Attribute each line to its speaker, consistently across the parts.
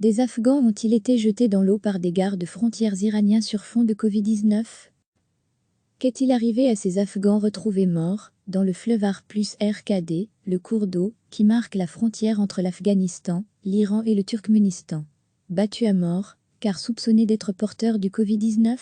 Speaker 1: Des Afghans ont-ils été jetés dans l'eau par des gardes frontières iraniens sur fond de Covid-19? Qu'est-il arrivé à ces Afghans retrouvés morts dans le fleuve Ar+RKD, le cours d'eau qui marque la frontière entre l'Afghanistan, l'Iran et le Turkménistan? Battus à mort, car soupçonnés d'être porteurs du Covid-19?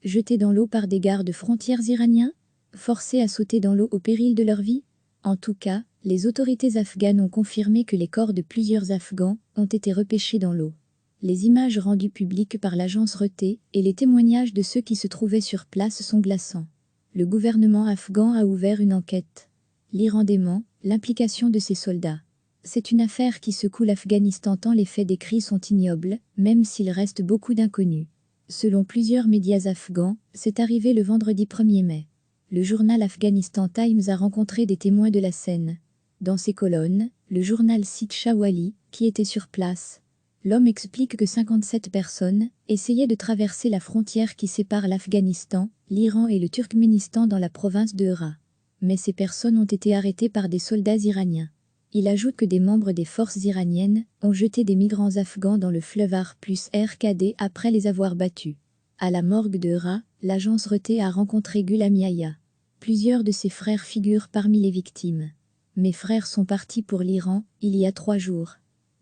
Speaker 1: Jetés dans l'eau par des gardes frontières iraniens? Forcés à sauter dans l'eau au péril de leur vie? En tout cas, les autorités afghanes ont confirmé que les corps de plusieurs Afghans ont été repêchés dans l'eau. Les images rendues publiques par l'agence Reuters et les témoignages de ceux qui se trouvaient sur place sont glaçants. Le gouvernement afghan a ouvert une enquête. L'Iran dément l'implication de ses soldats. C'est une affaire qui secoue l'Afghanistan tant les faits décrits sont ignobles, même s'il reste beaucoup d'inconnus. Selon plusieurs médias afghans, c'est arrivé le vendredi 1er mai. Le journal Afghanistan Times a rencontré des témoins de la scène. Dans ses colonnes, le journal cite Shawali, qui était sur place. L'homme explique que 57 personnes essayaient de traverser la frontière qui sépare l'Afghanistan, l'Iran et le Turkménistan dans la province de Herat. Mais ces personnes ont été arrêtées par des soldats iraniens. Il ajoute que des membres des forces iraniennes ont jeté des migrants afghans dans le fleuve Ar+RKD après les avoir battus. À la morgue de Herat, l'agence Reuters a rencontré Ghulam Yahya. Plusieurs de ses frères figurent parmi les victimes. Mes frères sont partis pour l'Iran il y a 3 jours.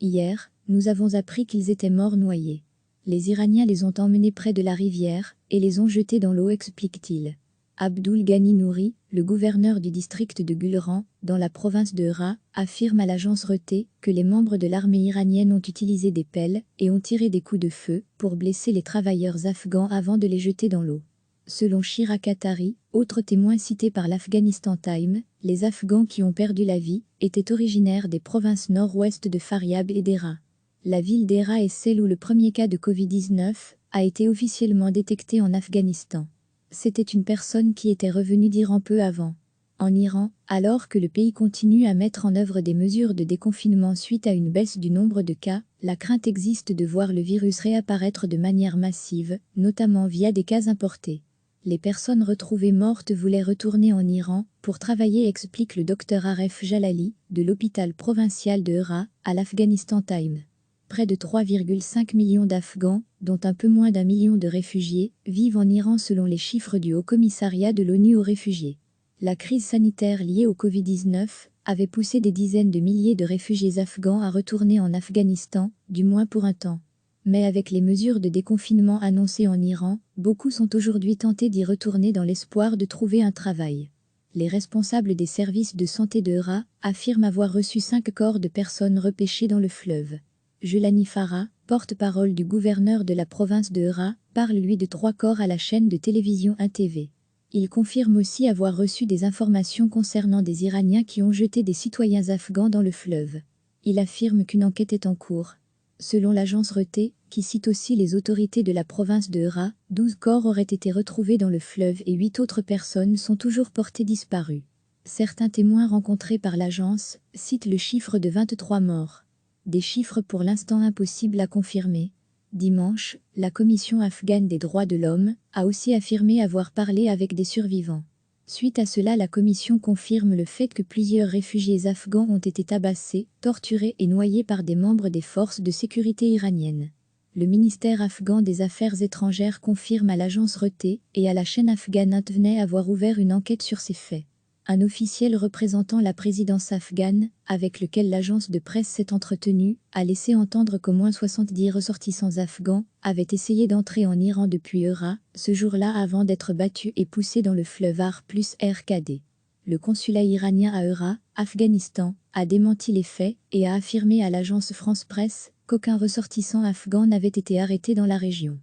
Speaker 1: Hier, nous avons appris qu'ils étaient morts noyés. Les Iraniens les ont emmenés près de la rivière et les ont jetés dans l'eau, explique-t-il. Abdul Ghani Nouri, le gouverneur du district de Gulran, dans la province de Herat, affirme à l'agence Reuters que les membres de l'armée iranienne ont utilisé des pelles et ont tiré des coups de feu pour blesser les travailleurs afghans avant de les jeter dans l'eau. Selon Shira Qatari, autre témoin cité par l'Afghanistan Times, les Afghans qui ont perdu la vie étaient originaires des provinces nord-ouest de Faryab et d'Herat. La ville d'Herat est celle où le premier cas de Covid-19 a été officiellement détecté en Afghanistan. C'était une personne qui était revenue d'Iran peu avant. En Iran, alors que le pays continue à mettre en œuvre des mesures de déconfinement suite à une baisse du nombre de cas, la crainte existe de voir le virus réapparaître de manière massive, notamment via des cas importés. Les personnes retrouvées mortes voulaient retourner en Iran pour travailler, explique le docteur Aref Jalali, de l'hôpital provincial de Herat, à l'Afghanistan Times. Près de 3,5 millions d'Afghans, dont un peu moins d'1 million de réfugiés, vivent en Iran selon les chiffres du Haut-Commissariat de l'ONU aux réfugiés. La crise sanitaire liée au Covid-19 avait poussé des dizaines de milliers de réfugiés afghans à retourner en Afghanistan, du moins pour un temps. Mais avec les mesures de déconfinement annoncées en Iran, beaucoup sont aujourd'hui tentés d'y retourner dans l'espoir de trouver un travail. Les responsables des services de santé de Herat affirment avoir reçu 5 corps de personnes repêchées dans le fleuve. Jelani Farah, porte-parole du gouverneur de la province de Herat, parle lui de 3 corps à la chaîne de télévision 1TV. Il confirme aussi avoir reçu des informations concernant des Iraniens qui ont jeté des citoyens afghans dans le fleuve. Il affirme qu'une enquête est en cours. Selon l'agence Reuters, qui cite aussi les autorités de la province de Herat, 12 corps auraient été retrouvés dans le fleuve et 8 autres personnes sont toujours portées disparues. Certains témoins rencontrés par l'agence citent le chiffre de 23 morts. Des chiffres pour l'instant impossibles à confirmer. Dimanche, la Commission afghane des droits de l'homme a aussi affirmé avoir parlé avec des survivants. Suite à cela, la commission confirme le fait que plusieurs réfugiés afghans ont été tabassés, torturés et noyés par des membres des forces de sécurité iraniennes. Le ministère afghan des Affaires étrangères confirme à l'agence Reuters et à la chaîne afghane Antv avoir ouvert une enquête sur ces faits. Un officiel représentant la présidence afghane, avec lequel l'agence de presse s'est entretenue, a laissé entendre qu'au moins 70 ressortissants afghans avaient essayé d'entrer en Iran depuis Herat, ce jour-là avant d'être battus et poussés dans le fleuve Ar+RKD. Le consulat iranien à Herat, Afghanistan, a démenti les faits et a affirmé à l'agence France Presse qu'aucun ressortissant afghan n'avait été arrêté dans la région.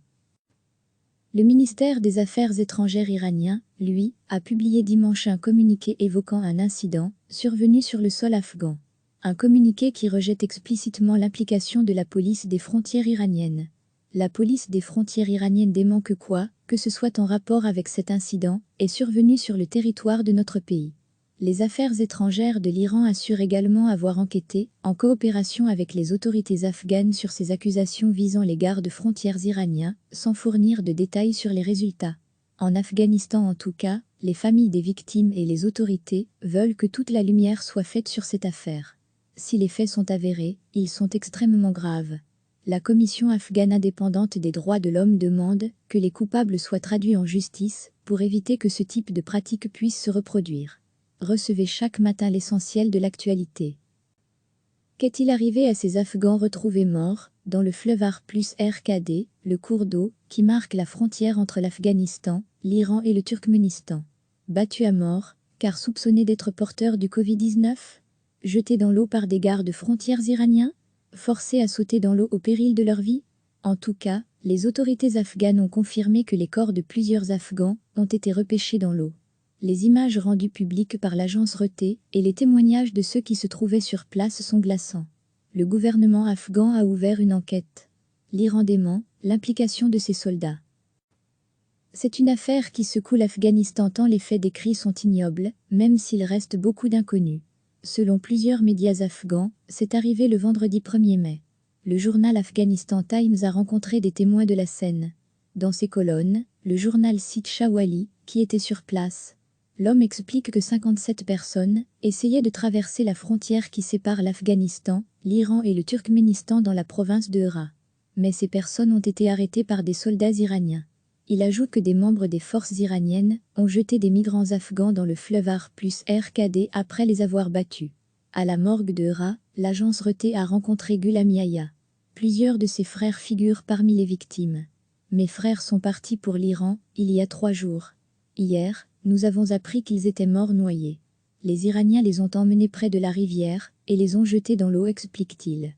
Speaker 1: Le ministère des Affaires étrangères iranien, lui, a publié dimanche un communiqué évoquant un incident survenu sur le sol afghan. Un communiqué qui rejette explicitement l'implication de la police des frontières iraniennes. La police des frontières iraniennes dément que ce soit en rapport avec cet incident, est survenu sur le territoire de notre pays. Les affaires étrangères de l'Iran assurent également avoir enquêté, en coopération avec les autorités afghanes sur ces accusations visant les gardes-frontières iraniens, sans fournir de détails sur les résultats. En Afghanistan en tout cas, les familles des victimes et les autorités veulent que toute la lumière soit faite sur cette affaire. Si les faits sont avérés, ils sont extrêmement graves. La commission afghane indépendante des droits de l'homme demande que les coupables soient traduits en justice pour éviter que ce type de pratique puisse se reproduire. Recevez chaque matin l'essentiel de l'actualité. Qu'est-il arrivé à ces Afghans retrouvés morts dans le fleuve Ar+RKD, le cours d'eau qui marque la frontière entre l'Afghanistan, l'Iran et le Turkménistan? Battus à mort, car soupçonnés d'être porteurs du Covid-19? Jetés dans l'eau par des gardes frontières iraniens? Forcés à sauter dans l'eau au péril de leur vie? En tout cas, les autorités afghanes ont confirmé que les corps de plusieurs Afghans ont été repêchés dans l'eau. Les images rendues publiques par l'agence Reuters et les témoignages de ceux qui se trouvaient sur place sont glaçants. Le gouvernement afghan a ouvert une enquête. L'Iran dément l'implication de ses soldats. C'est une affaire qui secoue l'Afghanistan tant les faits décrits sont ignobles, même s'il reste beaucoup d'inconnus. Selon plusieurs médias afghans, c'est arrivé le vendredi 1er mai. Le journal Afghanistan Times a rencontré des témoins de la scène. Dans ses colonnes, le journal cite Shawali, qui était sur place. L'homme explique que 57 personnes essayaient de traverser la frontière qui sépare l'Afghanistan, l'Iran et le Turkménistan dans la province de Herat. Mais ces personnes ont été arrêtées par des soldats iraniens. Il ajoute que des membres des forces iraniennes ont jeté des migrants afghans dans le fleuve Ar+RKD après les avoir battus. À la morgue de Herat, l'agence Reuters a rencontré Ghulam Yahya. Plusieurs de ses frères figurent parmi les victimes. Mes frères sont partis pour l'Iran il y a 3 jours. Hier, nous avons appris qu'ils étaient morts noyés. Les Iraniens les ont emmenés près de la rivière et les ont jetés dans l'eau, explique-t-il.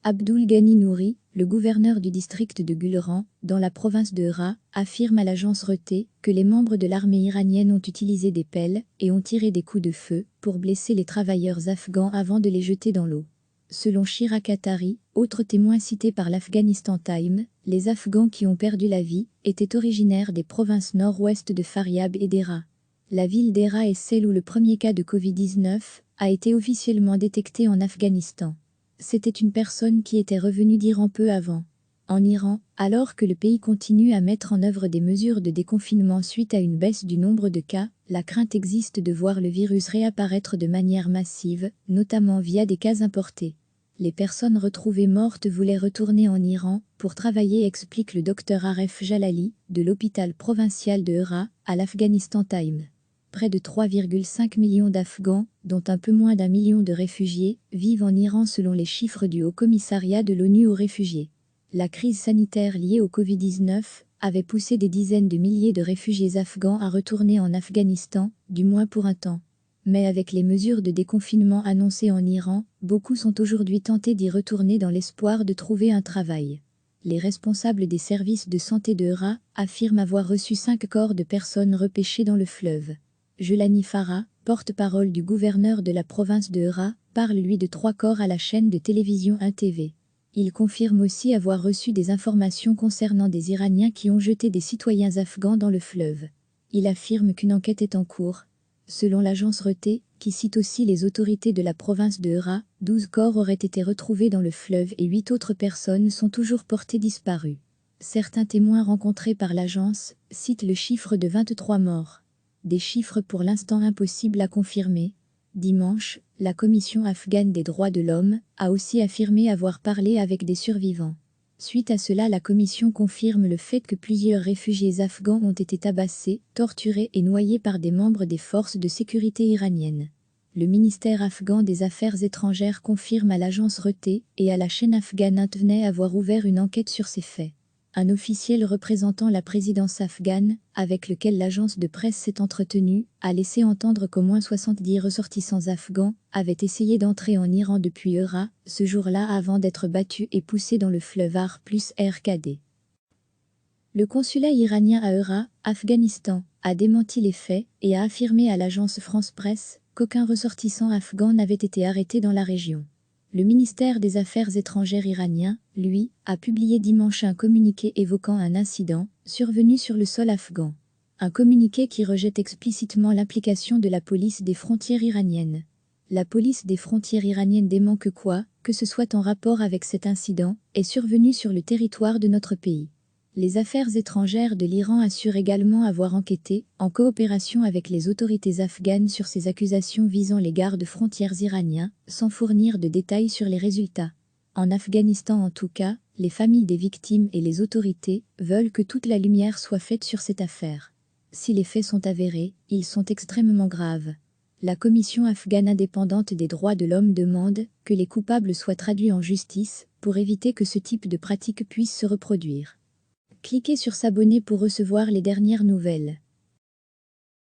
Speaker 1: Abdul Ghani Nouri, le gouverneur du district de Gulran, dans la province de Herat, affirme à l'agence Reuters que les membres de l'armée iranienne ont utilisé des pelles et ont tiré des coups de feu pour blesser les travailleurs afghans avant de les jeter dans l'eau. Selon Shira Qatari, autre témoin cité par l'Afghanistan Times, les Afghans qui ont perdu la vie étaient originaires des provinces nord-ouest de Faryab et d'Herat. La ville d'Herat est celle où le premier cas de Covid-19 a été officiellement détecté en Afghanistan. C'était une personne qui était revenue d'Iran peu avant. En Iran, alors que le pays continue à mettre en œuvre des mesures de déconfinement suite à une baisse du nombre de cas, la crainte existe de voir le virus réapparaître de manière massive, notamment via des cas importés. Les personnes retrouvées mortes voulaient retourner en Iran pour travailler, explique le docteur Aref Jalali, de l'hôpital provincial de Herat, à l'Afghanistan Times. Près de 3,5 millions d'Afghans, dont un peu moins d'1 million de réfugiés, vivent en Iran selon les chiffres du Haut-Commissariat de l'ONU aux réfugiés. La crise sanitaire liée au Covid-19 avait poussé des dizaines de milliers de réfugiés afghans à retourner en Afghanistan, du moins pour un temps. Mais avec les mesures de déconfinement annoncées en Iran, beaucoup sont aujourd'hui tentés d'y retourner dans l'espoir de trouver un travail. Les responsables des services de santé de Herat affirment avoir reçu 5 corps de personnes repêchées dans le fleuve. Jelani Farah, porte-parole du gouverneur de la province de Herat, parle lui de 3 corps à la chaîne de télévision 1TV. Il confirme aussi avoir reçu des informations concernant des Iraniens qui ont jeté des citoyens afghans dans le fleuve. Il affirme qu'une enquête est en cours. Selon l'agence Reuters, qui cite aussi les autorités de la province de Herat, 12 corps auraient été retrouvés dans le fleuve et 8 autres personnes sont toujours portées disparues. Certains témoins rencontrés par l'agence citent le chiffre de 23 morts. Des chiffres pour l'instant impossibles à confirmer. Dimanche, la Commission afghane des droits de l'homme a aussi affirmé avoir parlé avec des survivants. Suite à cela, la commission confirme le fait que plusieurs réfugiés afghans ont été tabassés, torturés et noyés par des membres des forces de sécurité iraniennes. Le ministère afghan des Affaires étrangères confirme à l'agence Reuters et à la chaîne afghane Intv avoir ouvert une enquête sur ces faits. Un officiel représentant la présidence afghane, avec lequel l'agence de presse s'est entretenue, a laissé entendre qu'au moins 70 ressortissants afghans avaient essayé d'entrer en Iran depuis Herat, ce jour-là avant d'être battus et poussés dans le fleuve Ar+RKD. Le consulat iranien à Herat, Afghanistan, a démenti les faits et a affirmé à l'agence France Presse qu'aucun ressortissant afghan n'avait été arrêté dans la région. Le ministère des Affaires étrangères iranien, lui, a publié dimanche un communiqué évoquant un incident survenu sur le sol afghan. Un communiqué qui rejette explicitement l'implication de la police des frontières iraniennes. La police des frontières iraniennes dément que ce soit en rapport avec cet incident, est survenu sur le territoire de notre pays. Les affaires étrangères de l'Iran assurent également avoir enquêté, en coopération avec les autorités afghanes sur ces accusations visant les gardes frontières iraniens, sans fournir de détails sur les résultats. En Afghanistan en tout cas, les familles des victimes et les autorités veulent que toute la lumière soit faite sur cette affaire. Si les faits sont avérés, ils sont extrêmement graves. La commission afghane indépendante des droits de l'homme demande que les coupables soient traduits en justice pour éviter que ce type de pratique puisse se reproduire. Cliquez sur s'abonner pour recevoir les dernières nouvelles.